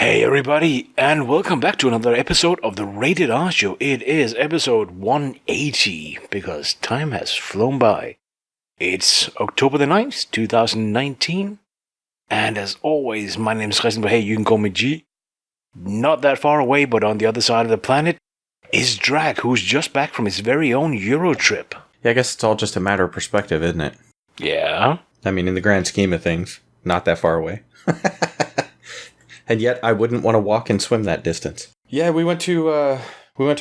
Hey everybody, and welcome back to another episode of the Rated R Show. It is episode 180, because time has flown by. It's October the 9th, 2019, and as always, my name is Christian, but hey, you can call me G. Not that far away, but on the other side of the planet, is Drac, who's just back from his very own Euro trip. Yeah, I guess it's all just a matter of perspective, isn't it? Yeah? I mean, in the grand scheme of things, not that far away. And yet, I wouldn't want to walk and swim that distance. Yeah, we went to a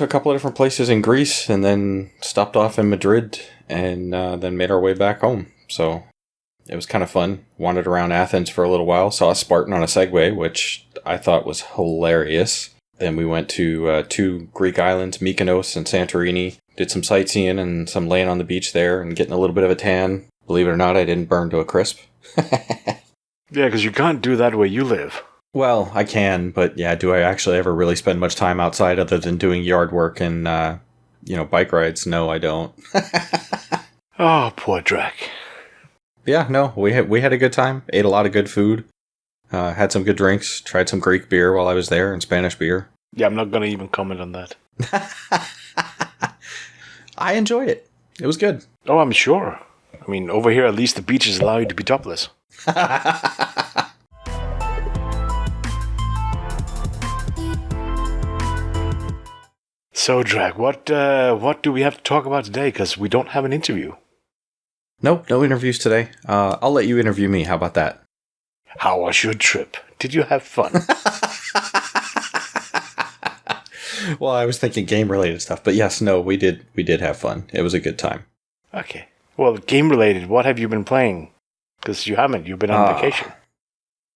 couple of different places in Greece, and then stopped off in Madrid, and then made our way back home. So it was kind of fun. Wandered around Athens for a little while. Saw a Spartan on a Segway, which I thought was hilarious. Then we went to two Greek islands, Mykonos and Santorini. Did some sightseeing and some laying on the beach there, and getting a little bit of a tan. Believe it or not, I didn't burn to a crisp. Yeah, because you can't do that where you live. Well, I can, but yeah, do I actually ever really spend much time outside other than doing yard work and, bike rides? No, I don't. Oh, poor Drac. Yeah, no, we had a good time. Ate a lot of good food. Had some good drinks. Tried some Greek beer while I was there and Spanish beer. Yeah, I'm not going to even comment on that. I enjoyed it. It was good. Oh, I'm sure. I mean, over here, at least the beaches allow you to be topless. So, Drac, what do we have to talk about today? Because we don't have an interview. Nope, no interviews today. I'll let you interview me. How about that? How was your trip? Did you have fun? Well, I was thinking game-related stuff, but yes, no, we did have fun. It was a good time. Okay. Well, game-related, what have you been playing? Because you haven't. You've been on vacation.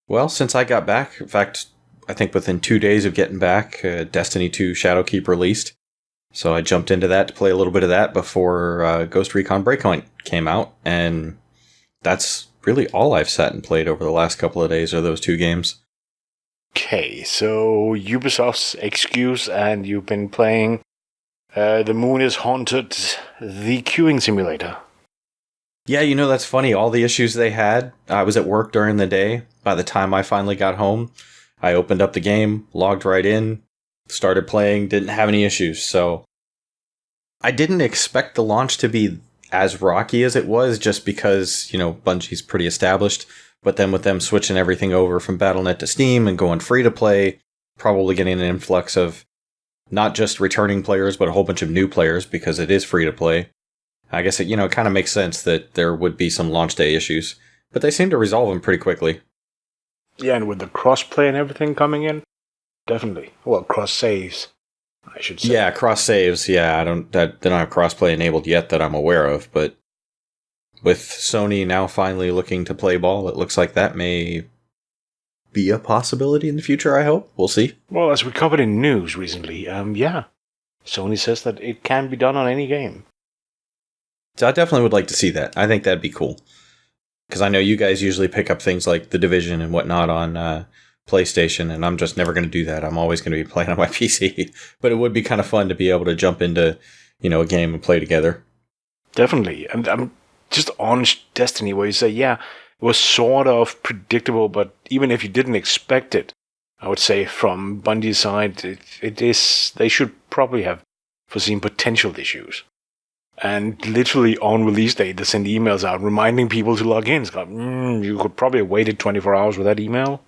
Well, since I got back, in fact, I think within 2 days of getting back, Destiny 2 Shadowkeep released. So I jumped into that to play a little bit of that before Ghost Recon Breakpoint came out. And that's really all I've sat and played over the last couple of days are those two games. Okay, so Ubisoft's excuse, and you've been playing The Moon is Haunted, the queuing simulator. Yeah, that's funny. All the issues they had, I was at work during the day. By the time I finally got home, I opened up the game, logged right in, started playing, didn't have any issues. So I didn't expect the launch to be as rocky as it was just because, Bungie's pretty established. But then with them switching everything over from Battle.net to Steam and going free to play, probably getting an influx of not just returning players, but a whole bunch of new players because it is free to play. I guess it, kind of makes sense that there would be some launch day issues. But they seem to resolve them pretty quickly. Yeah, and with the cross-play and everything coming in, definitely. Well, cross-saves, I should say. Yeah, cross-saves, yeah. They don't have cross-play enabled yet that I'm aware of, but with Sony now finally looking to play ball, it looks like that may be a possibility in the future, I hope. We'll see. Well, as we covered in news recently, Sony says that it can be done on any game. So I definitely would like to see that. I think that'd be cool. Because I know you guys usually pick up things like The Division and whatnot on PlayStation, and I'm just never going to do that. I'm always going to be playing on my PC. But it would be kind of fun to be able to jump into, a game and play together. Definitely. And I'm just on Destiny, where you say, yeah, it was sort of predictable, but even if you didn't expect it, I would say from Bungie's side, they should probably have foreseen potential issues. And literally on release day, they send emails out reminding people to log in. It's like, you could probably have waited 24 hours with that email.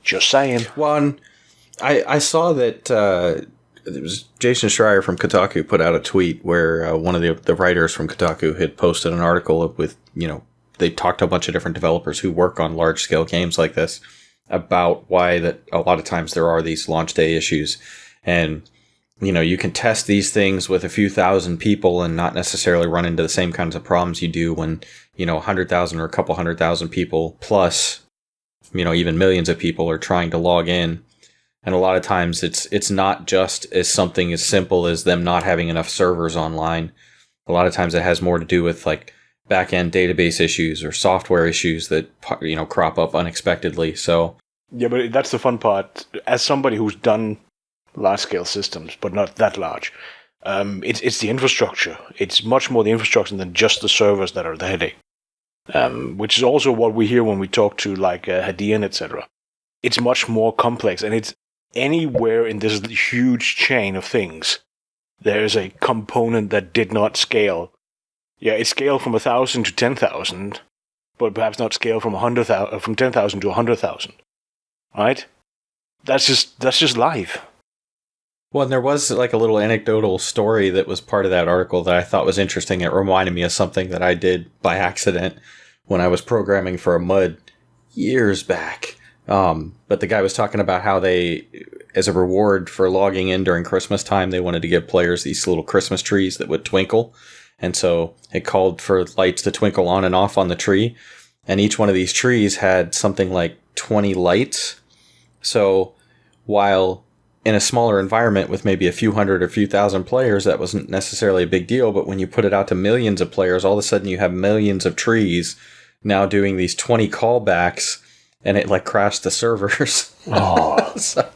Just saying. Well, I saw that it was Jason Schreier from Kotaku put out a tweet where one of the writers from Kotaku had posted an article with, they talked to a bunch of different developers who work on large-scale games like this about why that a lot of times there are these launch day issues. And you can test these things with a few thousand people and not necessarily run into the same kinds of problems you do when, 100,000 or a couple 100,000 people plus, even millions of people are trying to log in. And a lot of times it's not just as something as simple as them not having enough servers online. A lot of times it has more to do with like back-end database issues or software issues that, crop up unexpectedly. So yeah, but that's the fun part. As somebody who's done large-scale systems, but not that large, it's the infrastructure. It's much more the infrastructure than just the servers that are the headache. Which is also what we hear when we talk to like Hadian, etc. it's much more complex, and it's anywhere in this huge chain of things. There is a component that did not scale. Yeah, it scaled from 1,000 to 10,000, but perhaps not scale from 100,000, from 10,000 to 100,000. Right? That's just life. Well, and there was like a little anecdotal story that was part of that article that I thought was interesting. It reminded me of something that I did by accident when I was programming for a MUD years back. But the guy was talking about how they, as a reward for logging in during Christmas time, they wanted to give players these little Christmas trees that would twinkle. And so it called for lights to twinkle on and off on the tree. And each one of these trees had something like 20 lights. So while in a smaller environment with maybe a few hundred or few thousand players, that wasn't necessarily a big deal. But when you put it out to millions of players, all of a sudden you have millions of trees now doing these 20 callbacks, and it like crashed the servers. Oh. So,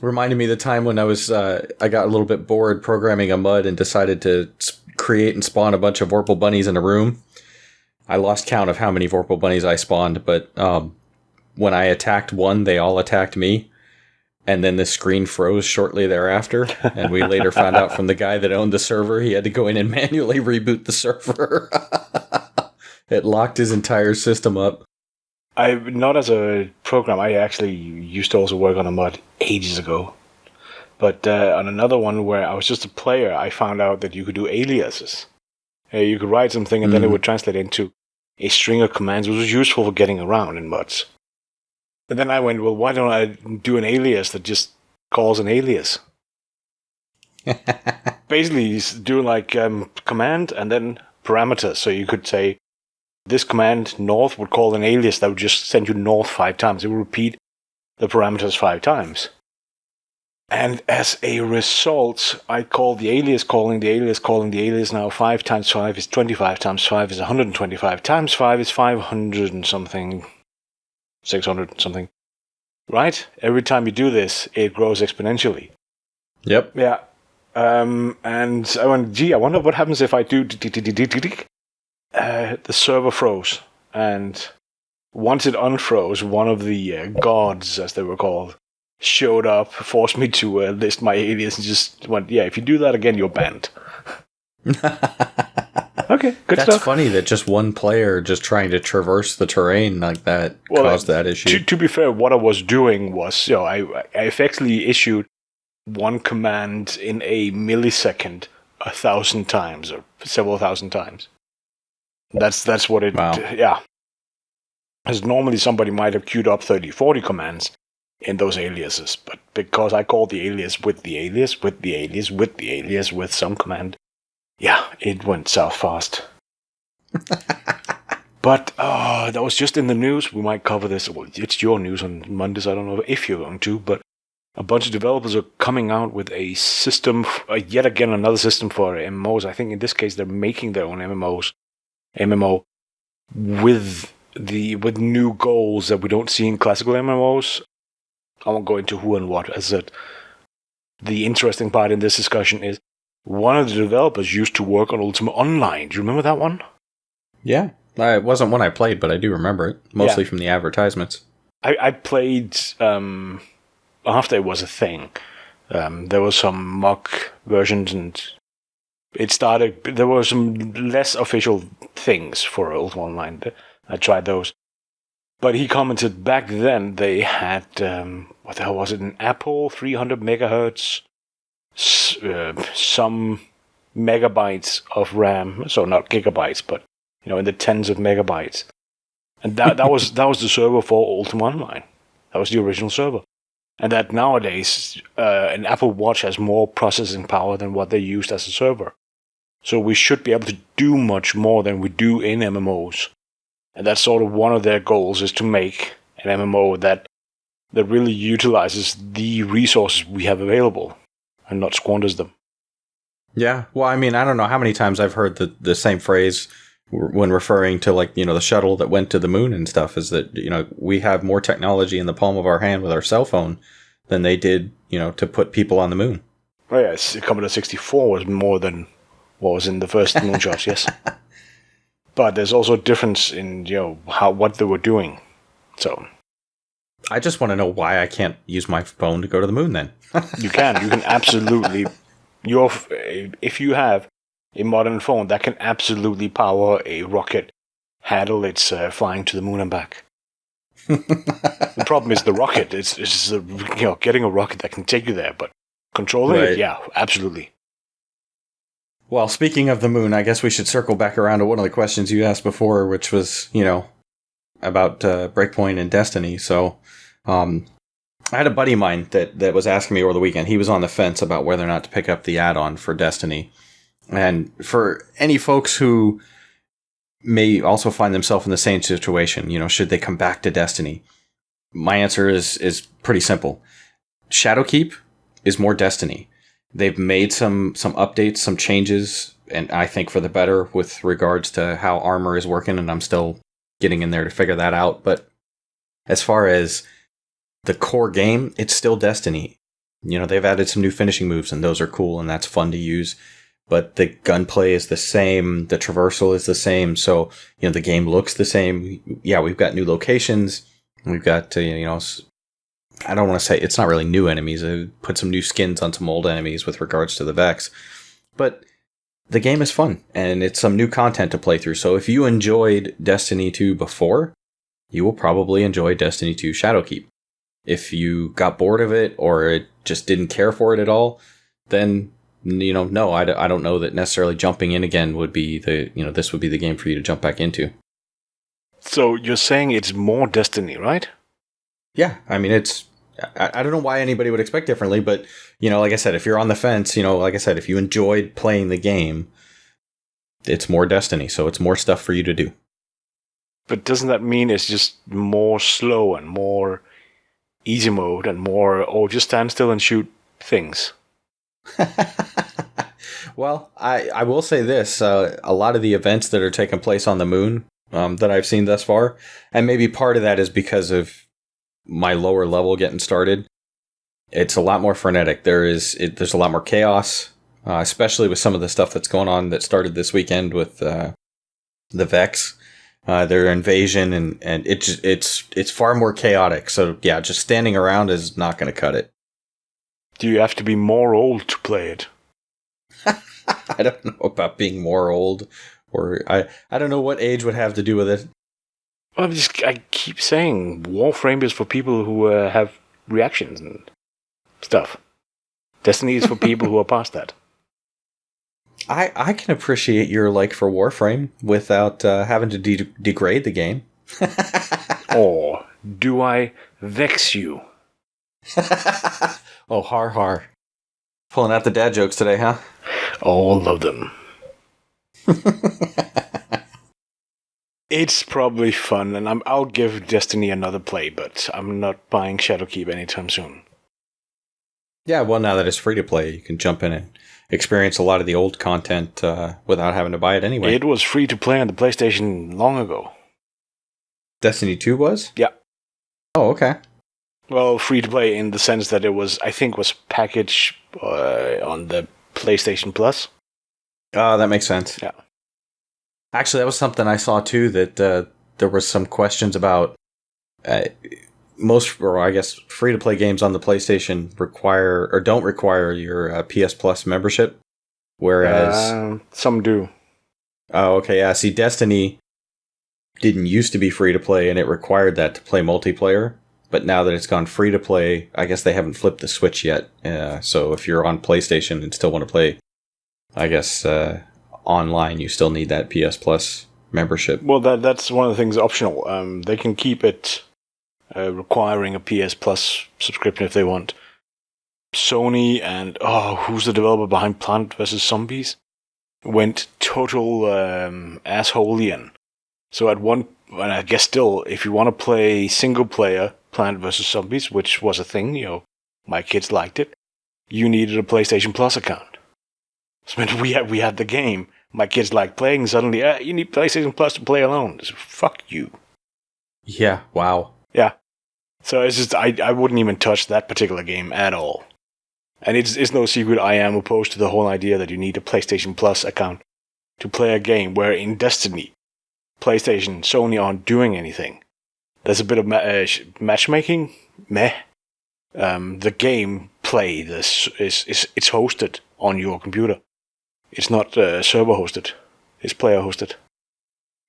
reminded me of the time when I got a little bit bored programming a MUD and decided to create and spawn a bunch of Vorpal bunnies in a room. I lost count of how many Vorpal bunnies I spawned, but when I attacked one, they all attacked me. And then the screen froze shortly thereafter. And we later found out from the guy that owned the server, he had to go in and manually reboot the server. It locked his entire system up. Not as a program. I actually used to also work on a MUD ages ago. But on another one where I was just a player, I found out that you could do aliases. You could write something and then it would translate into a string of commands, which was useful for getting around in MUDs. And then I went, well, why don't I do an alias that just calls an alias? Basically, you do like command and then parameters. So you could say, this command north would call an alias that would just send you north 5 times. It would repeat the parameters 5 times. And as a result, I called the alias, calling the alias, calling the alias. Now 5 times 5 is 25 times 5 is 125 times 5 is 500 and something. 600 something. Right? Every time you do this, it grows exponentially. Yep. Yeah. And I went, gee, I wonder what happens if I do... The server froze. And once it unfroze, one of the gods, as they were called, showed up, forced me to list my alias, and just went, yeah, if you do that again, you're banned. Okay, good That's stuff. That's funny that just one player just trying to traverse the terrain like that caused that issue. To be fair, what I was doing was, I effectively issued one command in a millisecond 1,000 times or several thousand times. That's what it... Wow. Yeah. Because normally somebody might have queued up 30, 40 commands in those aliases, but because I called the alias with the alias, with the alias, with the alias, with some command, yeah, it went south fast. But that was just in the news. We might cover this. Well, it's your news on Mondays. I don't know if you're going to, but a bunch of developers are coming out with a system, yet again another system for MMOs. I think in this case they're making their own MMO with new goals that we don't see in classical MMOs. I won't go into who and what. As I said, the interesting part in this discussion is one of the developers used to work on Ultima Online. Do you remember that one? Yeah. It wasn't one I played, but I do remember it. Mostly from the advertisements. I played after it was a thing. There was some mock versions, and it started... There were some less official things for Ultima Online. I tried those. But he commented back then they had... what the hell was it? An Apple 300 megahertz... some megabytes of RAM, so not gigabytes, but in the tens of megabytes, and that was the server for Ultima Online. That was the original server, and that nowadays an Apple Watch has more processing power than what they used as a server. So we should be able to do much more than we do in MMOs, and that's sort of one of their goals, is to make an MMO that really utilizes the resources we have available and not squanders them. Yeah. Well, I mean, I don't know how many times I've heard the same phrase when referring to, like, the shuttle that went to the moon and stuff, is that, we have more technology in the palm of our hand with our cell phone than they did, to put people on the moon. Oh, yeah. Commodore 64 was more than what was in the first moonshots, yes. But there's also a difference in, what they were doing. So... I just want to know why I can't use my phone to go to the moon then. You can absolutely. If you have a modern phone that can absolutely power a rocket, handle its flying to the moon and back. The problem is the rocket. It's getting a rocket that can take you there, but controlling it, yeah, absolutely. Well, speaking of the moon, I guess we should circle back around to one of the questions you asked before, which was, about Breakpoint and Destiny. So, I had a buddy of mine that was asking me over the weekend. He was on the fence about whether or not to pick up the add-on for Destiny. And for any folks who may also find themselves in the same situation, should they come back to Destiny? My answer is pretty simple. Shadowkeep is more Destiny. They've made some updates, some changes, and I think for the better with regards to how armor is working, and I'm still getting in there to figure that out. But as far as the core game, it's still Destiny. They've added some new finishing moves, and those are cool, and that's fun to use. But the gunplay is the same, the traversal is the same, so, the game looks the same. Yeah, we've got new locations, we've got, I don't want to say, it's not really new enemies, I put some new skins on some old enemies with regards to the Vex. But the game is fun, and it's some new content to play through, so if you enjoyed Destiny 2 before, you will probably enjoy Destiny 2 Shadowkeep. If you got bored of it, or just didn't care for it at all, then no, I don't know that necessarily jumping in again would be this would be the game for you to jump back into. So you're saying it's more Destiny, right? Yeah, I mean, I don't know why anybody would expect differently, but, like I said, if you're on the fence, like I said, if you enjoyed playing the game, it's more Destiny, so it's more stuff for you to do. But doesn't that mean it's just more slow and more easy mode and more, just stand still and shoot things? Well, I will say this, a lot of the events that are taking place on the moon that I've seen thus far, and maybe part of that is because of my lower level getting started, it's a lot more frenetic. There's a lot more chaos, especially with some of the stuff that's going on that started this weekend with the Vex, their invasion, and it's far more chaotic. So yeah, just standing around is not going to cut it. Do you have to be more old to play it? I don't know about being more old, or I don't know what age would have to do with it. Well, I keep saying Warframe is for people who have reactions and stuff. Destiny is for people who are past that. I can appreciate your like for Warframe without having to degrade the game. Or do I vex you? Oh, har. Pulling out the dad jokes today, huh? All of them. It's probably fun, and I'll give Destiny another play, but I'm not buying Shadowkeep anytime soon. Yeah, well, now that it's free to play, you can jump in and experience a lot of the old content without having to buy it anyway. It was free to play on the PlayStation long ago. Destiny 2 was? Yeah. Oh, okay. Well, free to play in the sense that it was packaged on the PlayStation Plus. Oh, that makes sense. Yeah. Actually, that was something I saw too, that there were some questions about free to play games on the PlayStation require or don't require your PS Plus membership, whereas some do. Oh, okay. Yeah. See, Destiny didn't used to be free to play, and it required that to play multiplayer. But now that it's gone free to play, I guess they haven't flipped the switch yet. So if you're on PlayStation and still want to play, I guess online, you still need that PS Plus membership. Well, that's one of the things optional. They can keep it requiring a PS Plus subscription if they want. Sony and who's the developer behind Plant vs. Zombies? Went total assholeian. So at one, and I guess still, if you want to play single player Plant vs. Zombies, which was a thing, my kids liked it, you needed a PlayStation Plus account. So when we had the game, my kids liked playing, suddenly, you need PlayStation Plus to play alone. So, fuck you. Yeah, wow. Yeah. So it's just, I wouldn't even touch that particular game at all. And it's no secret I am opposed to the whole idea that you need a PlayStation Plus account to play a game where in Destiny, PlayStation, Sony aren't doing anything. there's a bit of matchmaking. Meh. The game play this it's hosted on your computer. It's not server hosted. It's player hosted.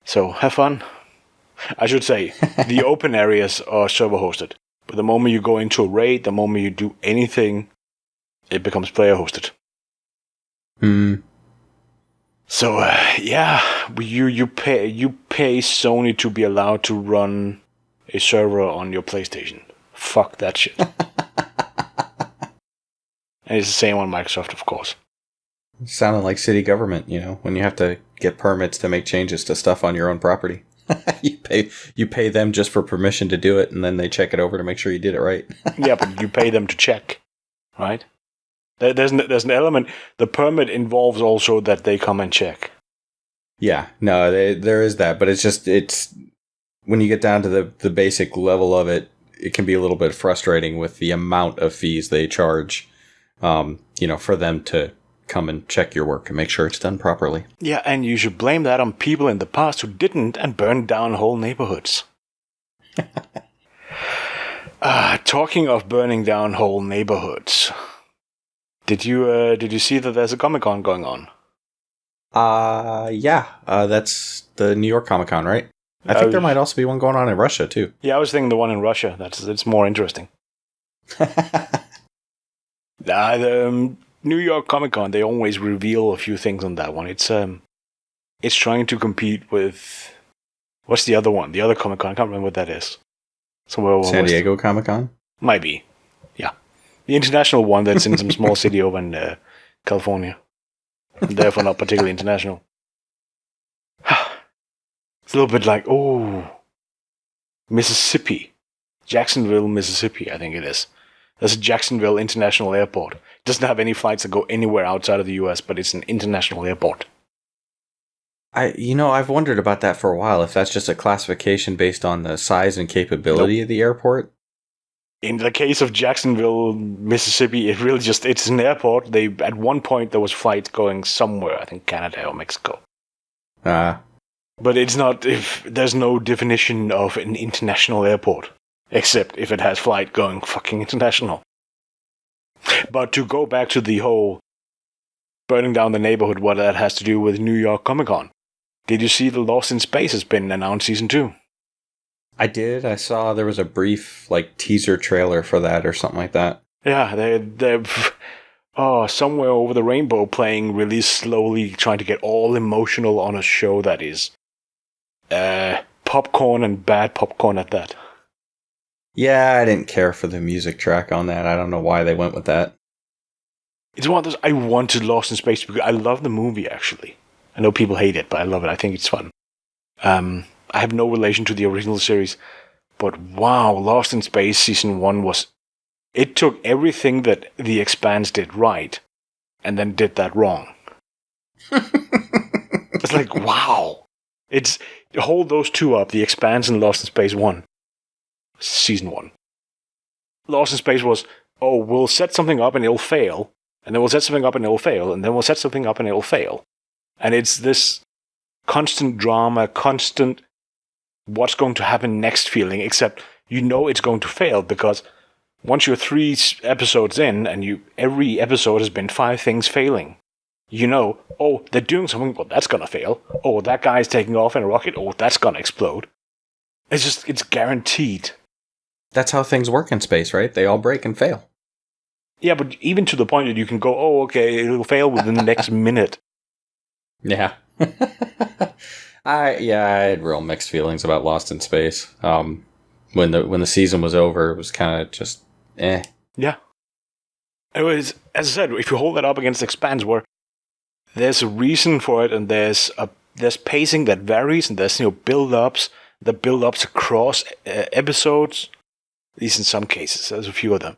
So have fun. I should say the open areas are server hosted, but the moment you go into a raid, the moment you do anything, it becomes player hosted. So yeah, you pay Sony to be allowed to run a server on your PlayStation. Fuck that shit. And it's the same on Microsoft, of course. Sounding like city government, when you have to get permits to make changes to stuff on your own property. You pay them just for permission to do it, and then they check it over to make sure you did it right. Yeah, but you pay them to check, right? There's an element. The permit involves also that they come and check. Yeah, no, there is that, but it's when you get down to the basic level of it, it can be a little bit frustrating with the amount of fees they charge, for them to come and check your work and make sure it's done properly. Yeah, and you should blame that on people in the past who didn't and burned down whole neighborhoods. Talking of burning down whole neighborhoods, did you see that there's a ComicCon going on? Yeah, that's the New York Comic Con, right? I think there might also be one going on in Russia too. Yeah, I was thinking the one in Russia. It's more interesting. The New York Comic Con, they always reveal a few things on that one. It's trying to compete with, what's the other one? The other Comic Con, I can't remember what that is. Somewhere San Diego Comic Con? Might be, yeah. The international one that's in some small city over in California. And therefore not particularly international. It's a little bit like, Mississippi. Jacksonville, Mississippi, I think it is. There's a Jacksonville International Airport. It doesn't have any flights that go anywhere outside of the US, but it's an international airport. I've wondered about that for a while, if that's just a classification based on the size and capability of the airport. In the case of Jacksonville, Mississippi, it's an airport. At one point there was flights going somewhere, I think Canada or Mexico. But it's not, if there's no definition of an international airport, except if it has flight going fucking international. But to go back to the whole burning down the neighborhood, what that has to do with New York Comic Con. Did you see the Lost in Space has been announced season 2? I did. I saw there was a brief teaser trailer for that or something like that. Yeah, they're somewhere over the rainbow playing really slowly, trying to get all emotional on a show that is popcorn and bad popcorn at that. Yeah, I didn't care for the music track on that. I don't know why they went with that. It's one of those, I wanted Lost in Space because I love the movie, actually. I know people hate it, but I love it. I think it's fun. I have no relation to the original series, but wow, Lost in Space Season 1 it took everything that the Expanse did right, and then did that wrong. It's like, wow. Hold those two up, the Expanse and Lost in Space 1. Season 1. Lost in Space was, we'll set something up and it'll fail, and then we'll set something up and it'll fail, and then we'll set something up and it'll fail. And it's this constant drama, constant what's going to happen next feeling, except it's going to fail because once you're 3 episodes in and every episode has been 5 things failing, they're doing something, well, that's going to fail. Oh, that guy's taking off in a rocket, that's going to explode. It's guaranteed. That's how things work in space, right? They all break and fail. Yeah, but even to the point that you can go, okay, it'll fail within the next minute. Yeah. I had real mixed feelings about Lost in Space. When the season was over, it was kind of just eh. Yeah. It was, as I said, if you hold that up against Expanse, where there's a reason for it, and there's pacing that varies, and there's build-ups, the build-ups across episodes. At least in some cases, there's a few of them.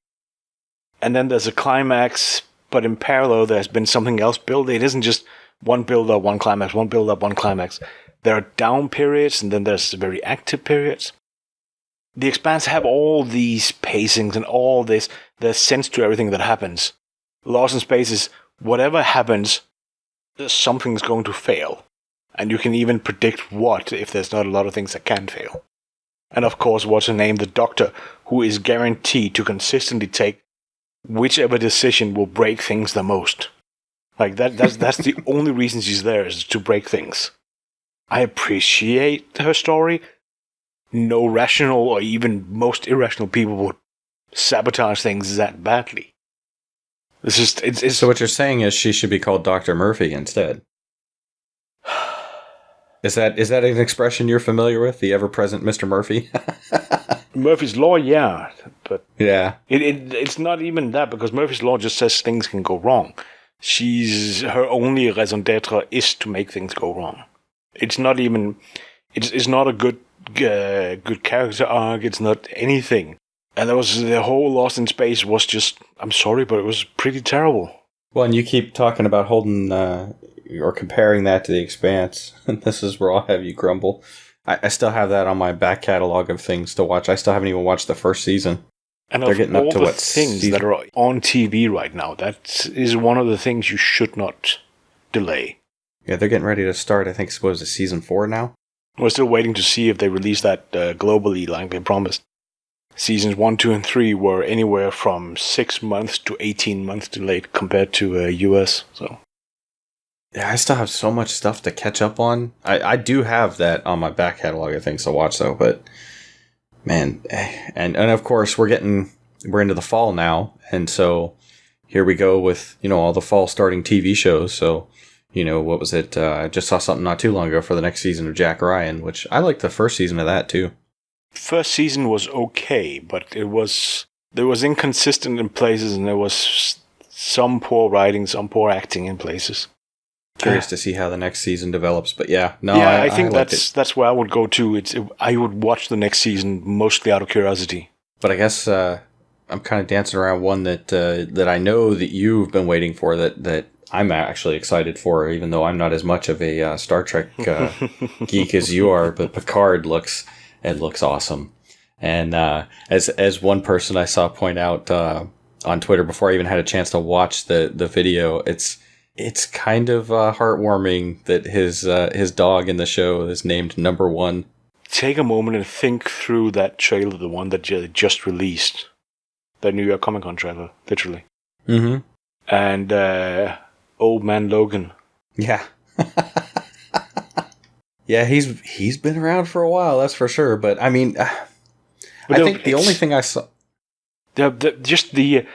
And then there's a climax, but in parallel, there's been something else built. It isn't just one build-up, one climax, one build-up, one climax. There are down periods, and then there's very active periods. The Expanse have all these pacings and all this, there's sense to everything that happens. Lost in Space is, whatever happens, something's going to fail. And you can even predict what, if there's not a lot of things that can fail. And of course, what's her name? The Doctor, who is guaranteed to consistently take whichever decision will break things the most. Like that's the only reason she's there, is to break things. I appreciate her story. No rational or even most irrational people would sabotage things that badly. So what you're saying is she should be called Dr. Murphy instead. Is that an expression you're familiar with? The ever-present Mr. Murphy? Murphy's Law, yeah. But yeah. It's not even that, because Murphy's Law just says things can go wrong. Her only raison d'etre is to make things go wrong. It's not even... It's not a good character arc. It's not anything. And the whole Lost in Space was just... I'm sorry, but it was pretty terrible. Well, and you keep talking about holding... or comparing that to The Expanse. This is where I'll have you grumble. I still have that on my back catalog of things to watch. I still haven't even watched the first season. And they're getting up to what things season? That are on TV right now, that is one of the things you should not delay. Yeah, they're getting ready to start, I think, suppose it's season 4 now? We're still waiting to see if they release that globally like they promised. Seasons 1, 2, and 3 were anywhere from 6 months to 18 months delayed compared to US. So, yeah, I still have so much stuff to catch up on. I do have that on my back catalog of things to watch, though. But man, and of course we're into the fall now, and so here we go with all the fall starting TV shows. So what was it? I just saw something not too long ago for the next season of Jack Ryan, which I liked the first season of that too. First season was okay, but there was inconsistent in places, and there was some poor writing, some poor acting in places. Curious to see how the next season develops, but I think that's where I would go to. I would watch the next season mostly out of curiosity. But I guess I'm kind of dancing around one that I know that you've been waiting for, that I'm actually excited for, even though I'm not as much of a Star Trek geek as you are. But Picard looks awesome, and as one person I saw point out on Twitter before I even had a chance to watch the video, it's kind of heartwarming that his dog in the show is named Number One. Take a moment and think through that trailer, the one that just released, the New York Comic-Con trailer, literally. Mm-hmm. And Old Man Logan. Yeah. Yeah, he's been around for a while, that's for sure. But I mean, I think the only thing I saw, the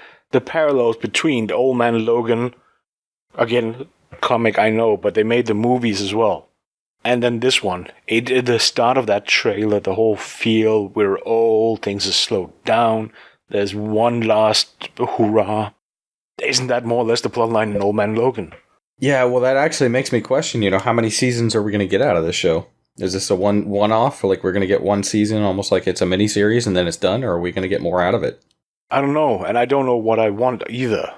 parallels between the Old Man Logan. Again, comic, I know, but they made the movies as well. And then this one. The start of that trailer, the whole feel, we're old, things are slowed down, there's one last hurrah. Isn't that more or less the plotline in Old Man Logan? Yeah, well, that actually makes me question, how many seasons are we going to get out of this show? Is this a one-off, or like we're going to get one season, almost like it's a mini-series, and then it's done, or are we going to get more out of it? I don't know, and I don't know what I want either.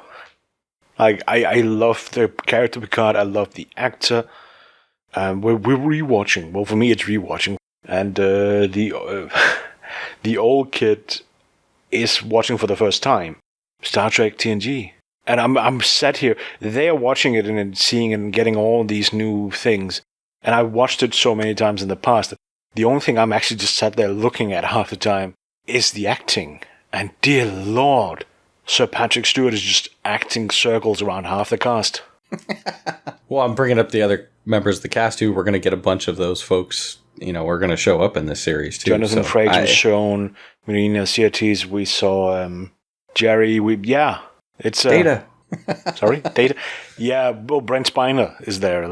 I love the character Picard. I love the actor. We're rewatching. Well, for me, it's rewatching. And the old kid is watching for the first time Star Trek TNG. And I'm sat here. They are watching it and seeing and getting all these new things. And I watched it so many times in the past. The only thing I'm actually just sat there looking at half the time is the acting. And dear Lord, Sir Patrick Stewart is just acting circles around half the cast. Well, I'm bringing up the other members of the cast, too. We're going to get a bunch of those folks, we're going to show up in this series, too. Jonathan Frakes was shown, Marina Sirtis, we saw Jerry, it's... Data. Sorry? Data? Yeah, well, Brent Spiner is there.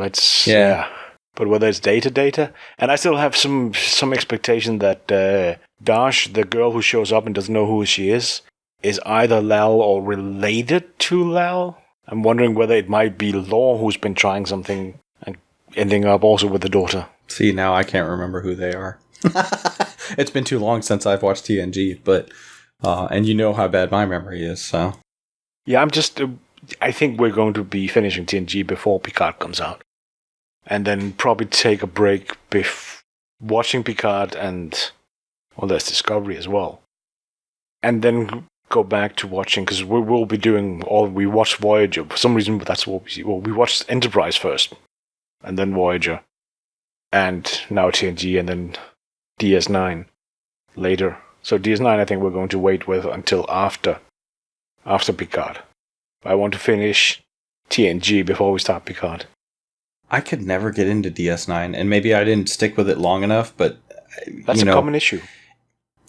Yeah. But whether it's Data, and I still have some expectation that Dash, the girl who shows up and doesn't know who she is either Lal or related to Lal. I'm wondering whether it might be Law who's been trying something and ending up also with the daughter. See, now I can't remember who they are. It's been too long since I've watched TNG, but and you know how bad my memory is, so. Yeah, I think we're going to be finishing TNG before Picard comes out. And then probably take a break watching Picard and, well, there's Discovery as well. And then go back to watching, because we will be doing we watched Voyager. For some reason, that's what we see. Well, we watched Enterprise first, and then Voyager, and now TNG, and then DS9. later. So DS9, I think we're going to wait with until after Picard. I want to finish TNG before we start Picard. I could never get into DS9, and maybe I didn't stick with it long enough, but that's a common issue.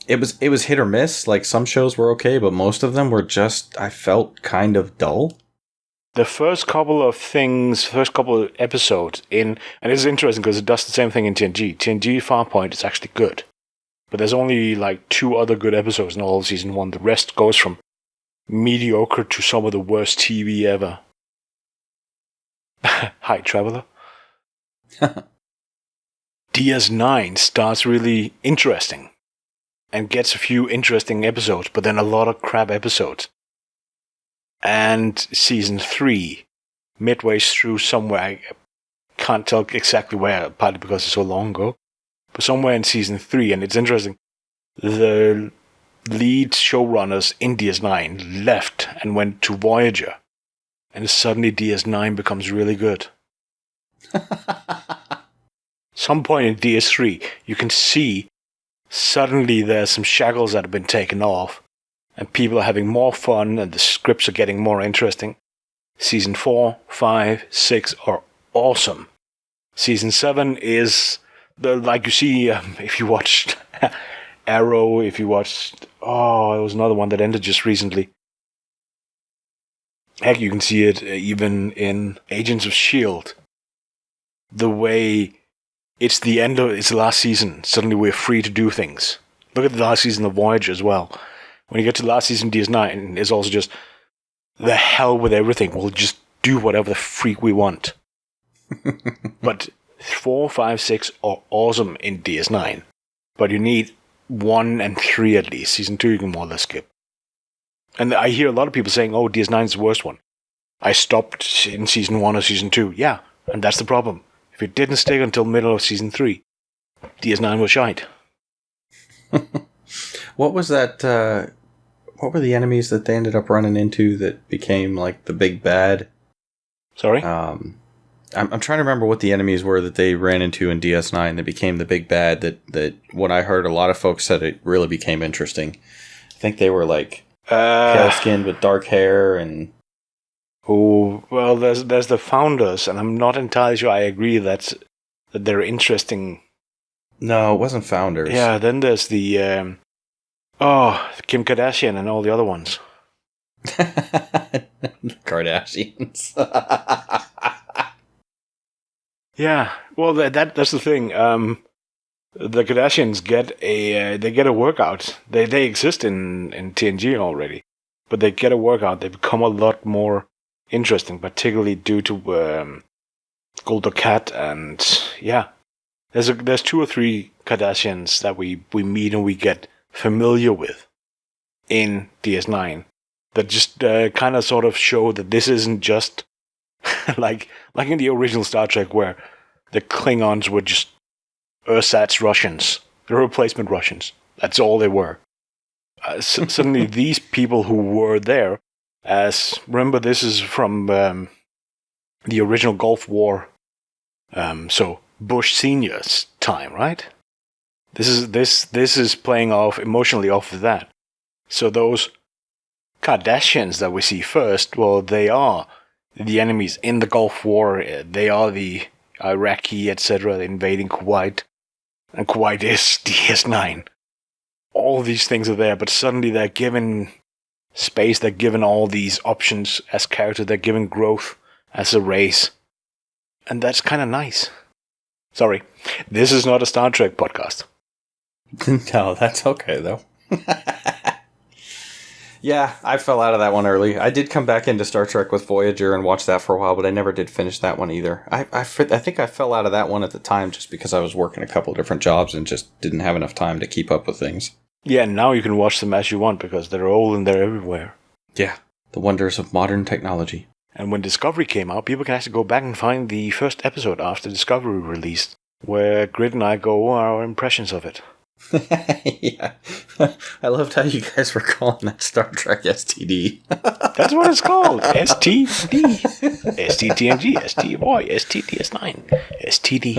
It was hit or miss. Like, some shows were okay, but most of them were just, I felt, kind of dull. The first couple of episodes and it's interesting because it does the same thing in TNG. TNG Farpoint is actually good. But there's only like 2 other good episodes in all of season 1. The rest goes from mediocre to some of the worst TV ever. Hi, Traveler. DS9 starts really interesting and gets a few interesting episodes, but then a lot of crap episodes. And season 3, midway through somewhere, I can't tell exactly where, partly because it's so long ago, but somewhere in season 3, and it's interesting, the lead showrunners in DS9 left and went to Voyager, and suddenly DS9 becomes really good. Some point in DS3, you can see suddenly there's some shackles that have been taken off, and people are having more fun, and the scripts are getting more interesting. Season 4, 5, 6 are awesome. Season 7 is, like you see, if you watched Arrow, if you watched, it was another one that ended just recently. Heck, you can see it even in Agents of S.H.I.E.L.D. The way it's the last season, suddenly we're free to do things. Look at the last season of Voyager as well. When you get to the last season, DS9 is also just the hell with everything. We'll just do whatever the freak we want. But 4, 5, 6 are awesome in DS9. But you need 1 and 3 at least. Season 2 you can more or less skip. And I hear a lot of people saying, DS9 is the worst one. I stopped in season 1 or season 2. Yeah, and that's the problem. If it didn't stick until middle of season 3, DS9 was shite. What was that? What were the enemies that they ended up running into that became like the big bad? Sorry? I'm trying to remember what the enemies were that they ran into in DS9 that became the big bad. That what I heard a lot of folks said it really became interesting. I think they were like pale skinned with dark hair and. Oh well, there's the founders, and I'm not entirely sure I agree that they're interesting. No, it wasn't founders. Yeah, then there's the Kim Kardashian and all the other ones. Kardashians. Yeah, well, that's the thing. The Kardashians get a workout. They exist in TNG already, but they get a workout. They become a lot more interesting, particularly due to Golden Cat, and yeah, there's 2 or 3 Kardashians that we meet and we get familiar with in DS9 that just kind of sort of show that this isn't just like in the original Star Trek where the Klingons were just ersatz Russians, the replacement Russians. That's all they were. Suddenly these people who were there, remember this is from the original Gulf War, so Bush Senior's time, right? This is playing off emotionally off of that. So those Kardashians that we see first, well, they are the enemies in the Gulf War. They are the Iraqi, etc., invading Kuwait, and Kuwait is DS9. All these things are there, but suddenly they're given space. They're given all these options as characters. They're given growth as a race, and that's kind of nice. Sorry, this is not a Star Trek podcast. No, that's okay, though. Yeah, I fell out of that one early. I did come back into Star Trek with Voyager and watch that for a while, but I never did finish that one either. I think I fell out of that one at the time just because I was working a couple of different jobs and just didn't have enough time to keep up with things. Yeah, now you can watch them as you want because they're old and they're everywhere. Yeah, the wonders of modern technology. And when Discovery came out, people can actually go back and find the first episode after Discovery released, where Grid and I go over our impressions of it. Yeah. I loved how you guys were calling that Star Trek STD. That's what it's called. STD. STTNG, ST Boy, STDS9, STD.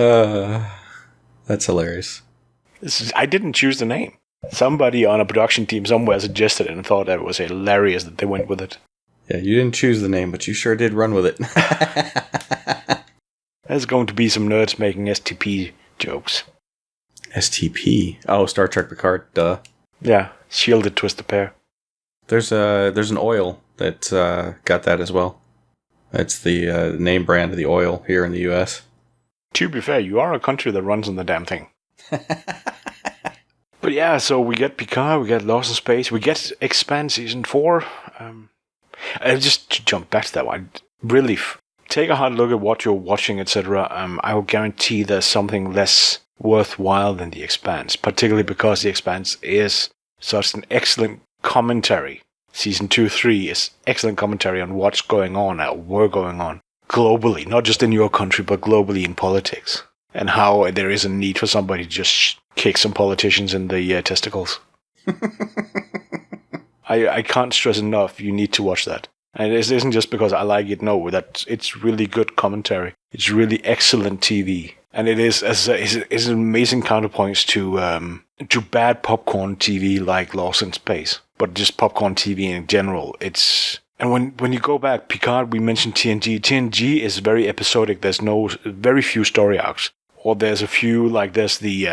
That's hilarious. I didn't choose the name. Somebody on a production team somewhere suggested it and thought that it was hilarious that they went with it. Yeah, you didn't choose the name, but you sure did run with it. There's going to be some nerds making STP jokes. STP? Oh, Star Trek Picard, duh. Yeah, shielded twisted pair. There's an oil that got that as well. That's the name brand of the oil here in the U.S. To be fair, you are a country that runs on the damn thing. But yeah, so we get Picard, we get Lost in Space, we get Expanse Season 4. Just to jump back to that one, really take a hard look at what you're watching, etc. I will guarantee there's something less worthwhile than The Expanse, particularly because The Expanse is such an excellent commentary. Season 2, 3 is excellent commentary on what's going on, were going on, globally, not just in your country, but globally in politics. And how there is a need for somebody to just kick some politicians in the testicles. I can't stress enough, you need to watch that. And it isn't just because I like it, no, that it's really good commentary. It's really excellent TV. And it is an amazing counterpoints to bad popcorn TV like Lost in Space. But just popcorn TV in general. And when you go back, Picard, we mentioned TNG. TNG is very episodic. There's very few story arcs. Or there's a few, like there's the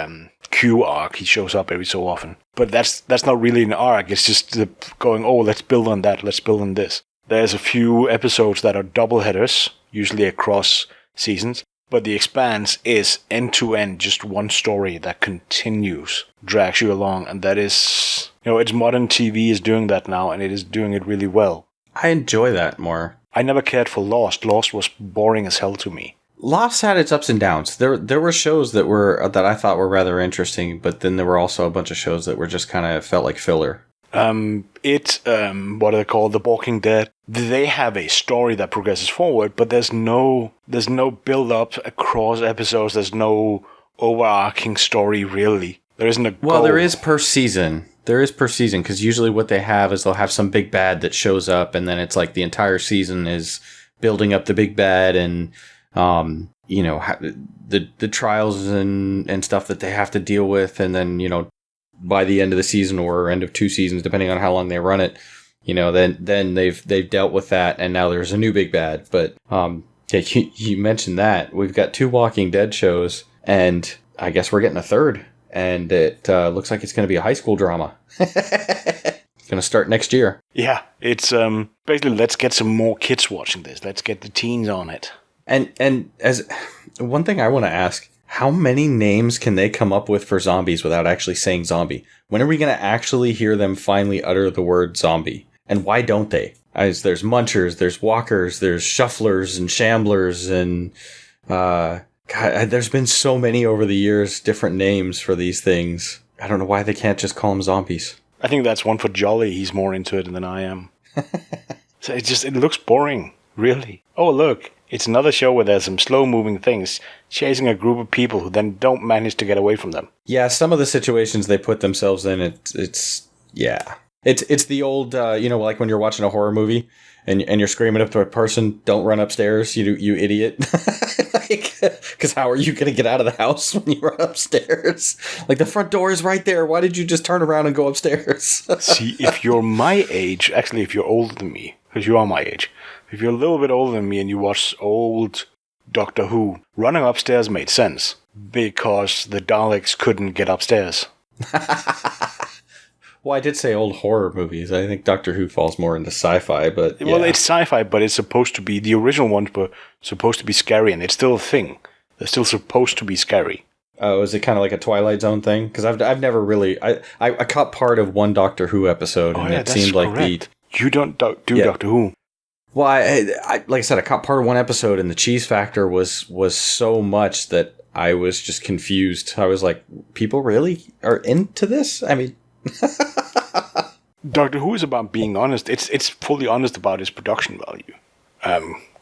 Q arc. He shows up every so often. But that's not really an arc. It's just going, oh, let's build on that. Let's build on this. There's a few episodes that are double headers, usually across seasons. But The Expanse is end-to-end, just one story that continues, drags you along. And that is, it's modern TV is doing that now, and it is doing it really well. I enjoy that more. I never cared for Lost. Lost was boring as hell to me. Lost had its ups and downs. There were shows that I thought were rather interesting, but then there were also a bunch of shows that were just kind of felt like filler. What are they called? The Walking Dead. They have a story that progresses forward, but there's no build up across episodes. There's no overarching story really. There isn't a goal. Well, there is per season. Because usually what they have is they'll have some big bad that shows up, and then it's like the entire season is building up the big bad and the trials and stuff that they have to deal with, and then by the end of the season or end of 2 seasons, depending on how long they run it, then they've dealt with that, and now there's a new big bad. But you mentioned that we've got 2 Walking Dead shows, and I guess we're getting a third, and it looks like it's going to be a high school drama. It's going to start next year. Yeah, it's basically let's get some more kids watching this. Let's get the teens on it. And as one thing I want to ask, how many names can they come up with for zombies without actually saying zombie? When are we going to actually hear them finally utter the word zombie? And why don't they? There's munchers, there's walkers, there's shufflers and shamblers, and God, there's been so many over the years, different names for these things. I don't know why they can't just call them zombies. I think that's one for Jolly. He's more into it than I am. So it looks boring, really. Oh, look. It's another show where there's some slow-moving things chasing a group of people who then don't manage to get away from them. Yeah, some of the situations they put themselves in, it's the old, like when you're watching a horror movie and you're screaming up to a person, don't run upstairs, you idiot. Because how are you going to get out of the house when you run upstairs? Like, the front door is right there. Why did you just turn around and go upstairs? See, if you're my age, actually, if you're older than me, because you are my age, if you're a little bit older than me and you watch old Doctor Who, running upstairs made sense because the Daleks couldn't get upstairs. Well, I did say old horror movies. I think Doctor Who falls more into sci-fi, but yeah. Well, it's sci-fi, but it's supposed to be, the original ones were supposed to be scary, and it's still a thing. They're still supposed to be scary. Oh, is it kind of like a Twilight Zone thing? Because I've never really, I caught part of one Doctor Who episode, and it seemed correct. Like you don't do Doctor Who. Well, I like I said, I caught part of one episode, and the cheese factor was so much that I was just confused. I was like, people really are into this? I mean, Doctor Who is about being honest. It's fully honest about its production value.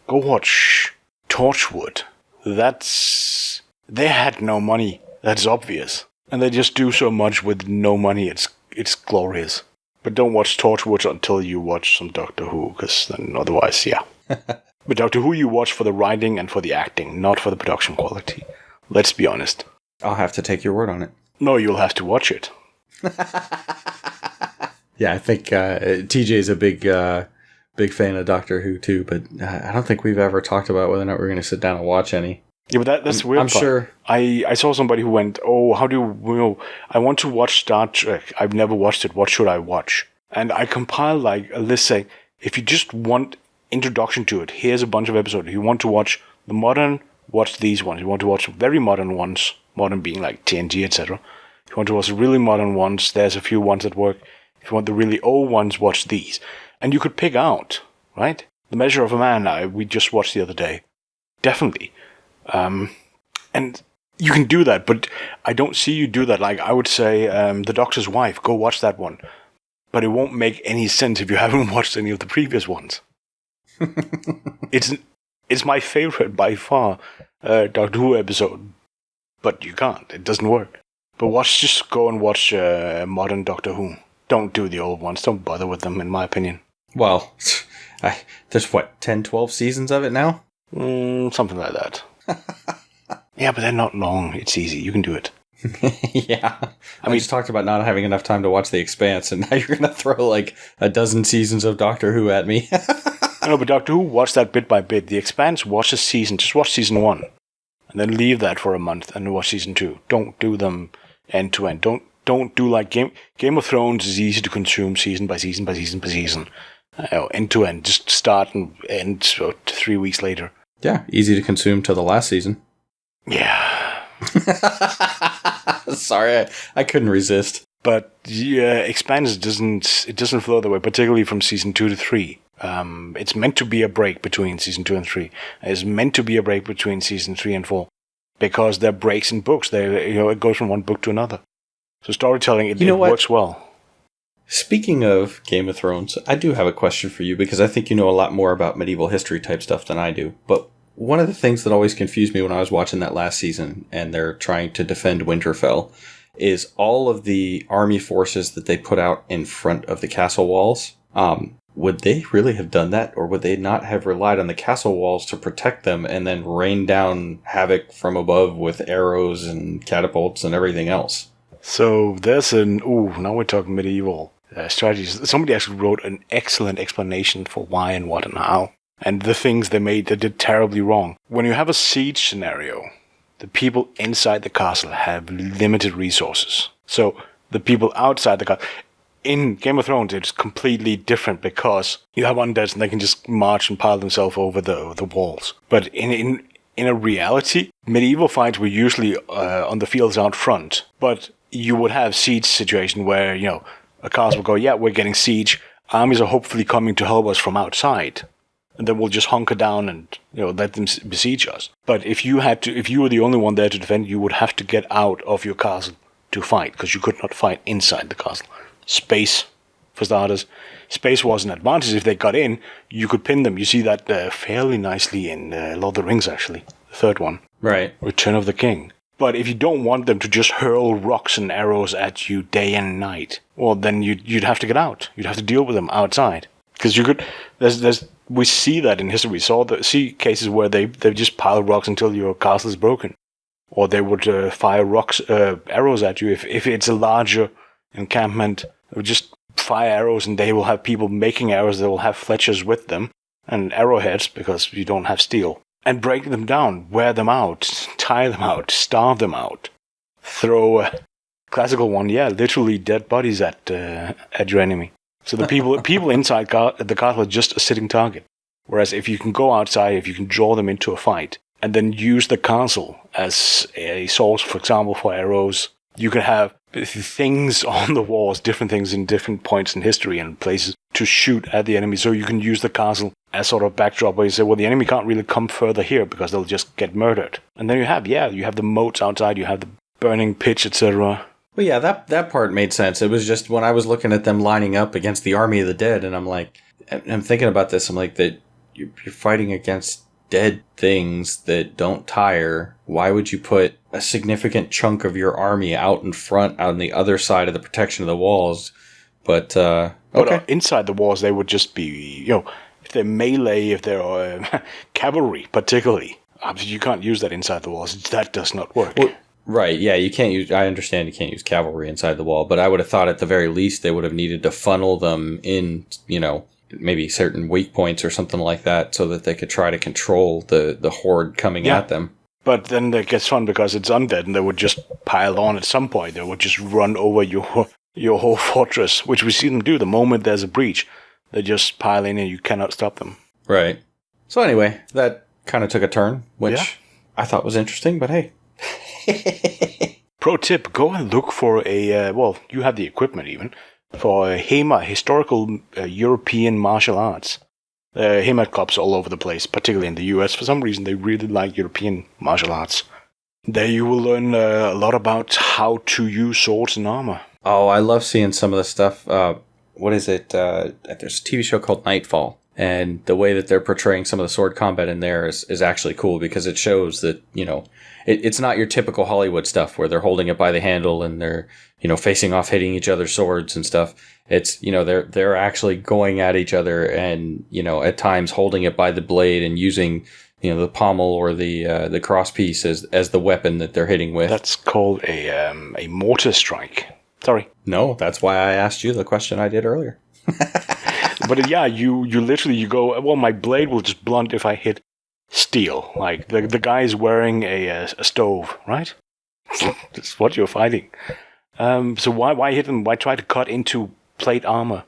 Go watch Torchwood. They had no money. That's obvious, and they just do so much with no money. It's glorious. But don't watch Torchwood until you watch some Doctor Who, because then otherwise, yeah. But Doctor Who you watch for the writing and for the acting, not for the production quality. Let's be honest. I'll have to take your word on it. No, you'll have to watch it. Yeah, I think TJ's a big fan of Doctor Who too, but I don't think we've ever talked about whether or not we're going to sit down and watch any. Yeah, but that's weird. I'm sure. I saw somebody who went, "Oh, how do you know? I want to watch Star Trek. I've never watched it. What should I watch?" And I compiled like a list saying, if you just want introduction to it, here's a bunch of episodes. If you want to watch the modern, watch these ones. If you want to watch very modern ones, modern being like TNG, etc. If you want to watch the really modern ones, there's a few ones that work. If you want the really old ones, watch these. And you could pick out, right? The Measure of a Man, we just watched the other day. Definitely. And you can do that, but I don't see you do that. Like, I would say, The Doctor's Wife, go watch that one. But it won't make any sense if you haven't watched any of the previous ones. It's my favorite by far Doctor Who episode. But you can't. It doesn't work. But just go and watch modern Doctor Who. Don't do the old ones. Don't bother with them, in my opinion. Well, there's 10, 12 seasons of it now? Something like that. Yeah, but they're not long. It's easy. You can do it. Yeah. I mean, just talked about not having enough time to watch The Expanse, and now you're going to throw like a dozen seasons of Doctor Who at me. No, but Doctor Who, watch that bit by bit. The Expanse, watch a season. Just watch season 1. And then leave that for a month and watch season 2. Don't do them end to end. Don't do like Game of Thrones is easy to consume season by season by season by season. End to end. Just start and end 3 weeks later. Yeah, easy to consume till the last season. Yeah. Sorry, I couldn't resist. But yeah, Expanse doesn't flow that way, particularly from season 2 to 3. It's meant to be a break between season 2 and 3. It's meant to be a break between season 3 and 4 because there are breaks in books. It goes from one book to another. So storytelling, it works well. Speaking of Game of Thrones, I do have a question for you because I think you know a lot more about medieval history type stuff than I do. But one of the things that always confused me when I was watching that last season and they're trying to defend Winterfell is all of the army forces that they put out in front of the castle walls. Would they really have done that, or would they not have relied on the castle walls to protect them and then rain down havoc from above with arrows and catapults and everything else? So there's now we're talking medieval strategies. Somebody actually wrote an excellent explanation for why and what and how, and the things they did terribly wrong. When you have a siege scenario, the people inside the castle have limited resources. So the people outside the castle... In Game of Thrones, it's completely different because you have undeads and they can just march and pile themselves over the walls. But in a reality, medieval fights were usually on the fields out front. But you would have siege situation where, a castle will go, yeah, we're getting siege. Armies are hopefully coming to help us from outside. And then we'll just hunker down and, let them besiege us. But if you were the only one there to defend, you would have to get out of your castle to fight because you could not fight inside the castle. Space, for starters. Space was an advantage. If they got in, you could pin them. You see that fairly nicely in Lord of the Rings, actually. The third one. Right. Return of the King. But if you don't want them to just hurl rocks and arrows at you day and night, well, then you'd have to get out. You'd have to deal with them outside. Because you could... we see that in history. We see cases where they just pile rocks until your castle is broken. Or they would fire arrows at you. If it's a larger encampment, they would just fire arrows, and they will have people making arrows. They will have fletchers with them and arrowheads because you don't have steel, and break them down, wear them out, tie them out, starve them out, throw a classical one, literally dead bodies at your enemy. So the people inside the castle are just a sitting target. Whereas if you can go outside, if you can draw them into a fight, and then use the castle as a source, for example, for arrows, you can have things on the walls, different things in different points in history and places to shoot at the enemy. So you can use the castle as sort of backdrop where you say, well, the enemy can't really come further here because they'll just get murdered. And then you have the moats outside, you have the burning pitch, etc. Well, yeah, that part made sense. It was just when I was looking at them lining up against the army of the dead, and I'm thinking about this, I'm like, that you're fighting against dead things that don't tire. Why would you put a significant chunk of your army out in front, out on the other side of the protection of the walls? But, okay. But inside the walls, they would just be, if they're melee, if they're cavalry, particularly. You can't use that inside the walls. That does not work. Right, yeah, you can't use... I understand you can't use cavalry inside the wall, but I would have thought at the very least they would have needed to funnel them in, maybe certain weak points or something like that so that they could try to control the horde coming at them. But then it gets fun because it's undead and they would just pile on at some point. They would just run over your whole fortress, which we see them do the moment there's a breach. They just pile in and you cannot stop them. Right. So anyway, that kind of took a turn, which I thought was interesting, but hey. Pro tip, go and look for you have the equipment even, for HEMA, Historical European Martial Arts. HEMA clubs all over the place, particularly in the US. For some reason, they really like European martial arts. There you will learn a lot about how to use swords and armor. Oh, I love seeing some of the stuff. What is it? There's a TV show called Nightfall. And the way that they're portraying some of the sword combat in there is actually cool because it shows that, it's not your typical Hollywood stuff where they're holding it by the handle and they're, facing off hitting each other's swords and stuff. It's, they're actually going at each other and, at times holding it by the blade and using, the pommel or the crosspiece as the weapon that they're hitting with. That's called a mortar strike. Sorry. No, that's why I asked you the question I did earlier. But yeah, you literally go, well, my blade will just blunt if I hit steel. Like the guy's wearing a stove, right? That's what you're fighting. So why hit him? Why try to cut into plate armor?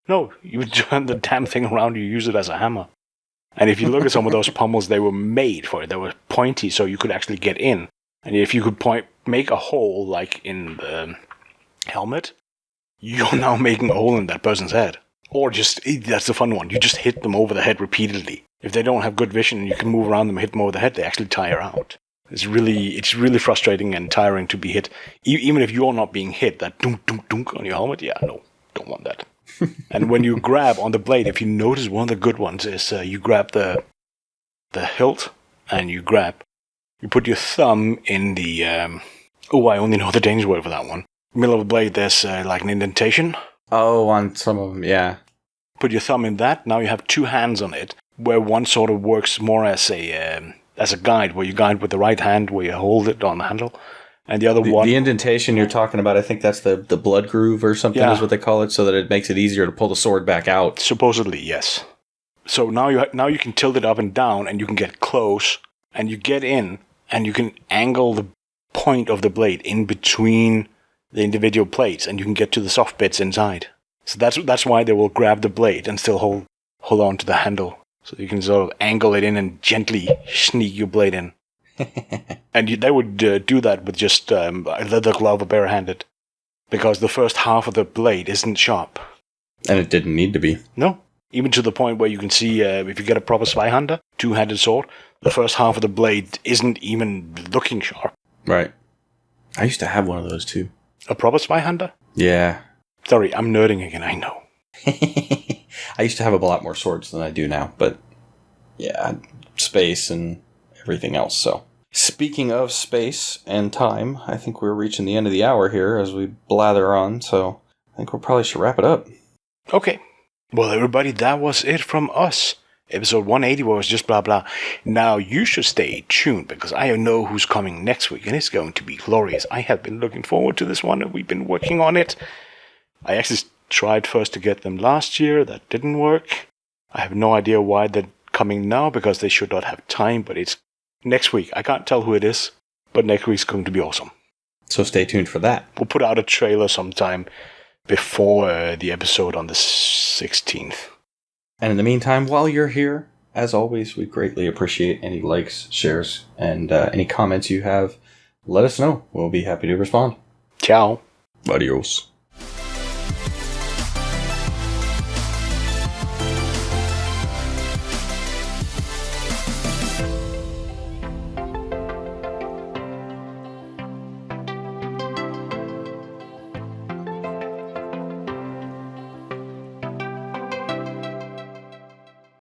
No, you turn the damn thing around, you use it as a hammer. And if you look at some of those pommels, they were made for it. They were pointy so you could actually get in. And if you could make a hole like in the helmet, you're now making a hole in that person's head. Or that's the fun one, you just hit them over the head repeatedly. If they don't have good vision and you can move around them and hit them over the head, they actually tire out. It's really frustrating and tiring to be hit. Even if you're not being hit, that dunk, dunk, dunk on your helmet, no, don't want that. And when you grab on the blade, if you notice, one of the good ones is you grab the hilt and you put your thumb in the, I only know the Danish word for that one. Middle of the blade, there's like an indentation. Oh, on some of them, yeah. Put your thumb in that. Now you have two hands on it, where one sort of works more as a guide, where you guide with the right hand, where you hold it on the handle, and the other one. The indentation you're talking about, I think that's the blood groove or something is what they call it, so that it makes it easier to pull the sword back out. Supposedly, yes. So now you can tilt it up and down, and you can get close, and you get in, and you can angle the point of the blade in between the individual plates, and you can get to the soft bits inside. So that's why they will grab the blade and still hold on to the handle. So you can sort of angle it in and gently sneak your blade in. And they would do that with just a leather glove or barehanded. Because the first half of the blade isn't sharp. And it didn't need to be. No. Even to the point where you can see, if you get a proper Zweihänder, two-handed sword, the first half of the blade isn't even looking sharp. Right. I used to have one of those too. A proper Zweihänder? Yeah. Sorry, I'm nerding again, I know. I used to have a lot more swords than I do now, but yeah, space and everything else, so. Speaking of space and time, I think we're reaching the end of the hour here as we blather on, so I think we probably should wrap it up. Okay. Well, everybody, that was it from us. Episode 180 was just blah blah. Now you should stay tuned because I know who's coming next week and it's going to be glorious. I have been looking forward to this one and we've been working on it. I actually tried first to get them last year. That didn't work. I have no idea why they're coming now because they should not have time, but it's next week. I can't tell who it is, but next week's going to be awesome. So stay tuned for that. We'll put out a trailer sometime before the episode on the 16th. And in the meantime, while you're here, as always, we greatly appreciate any likes, shares, and any comments you have. Let us know. We'll be happy to respond. Ciao. Adios.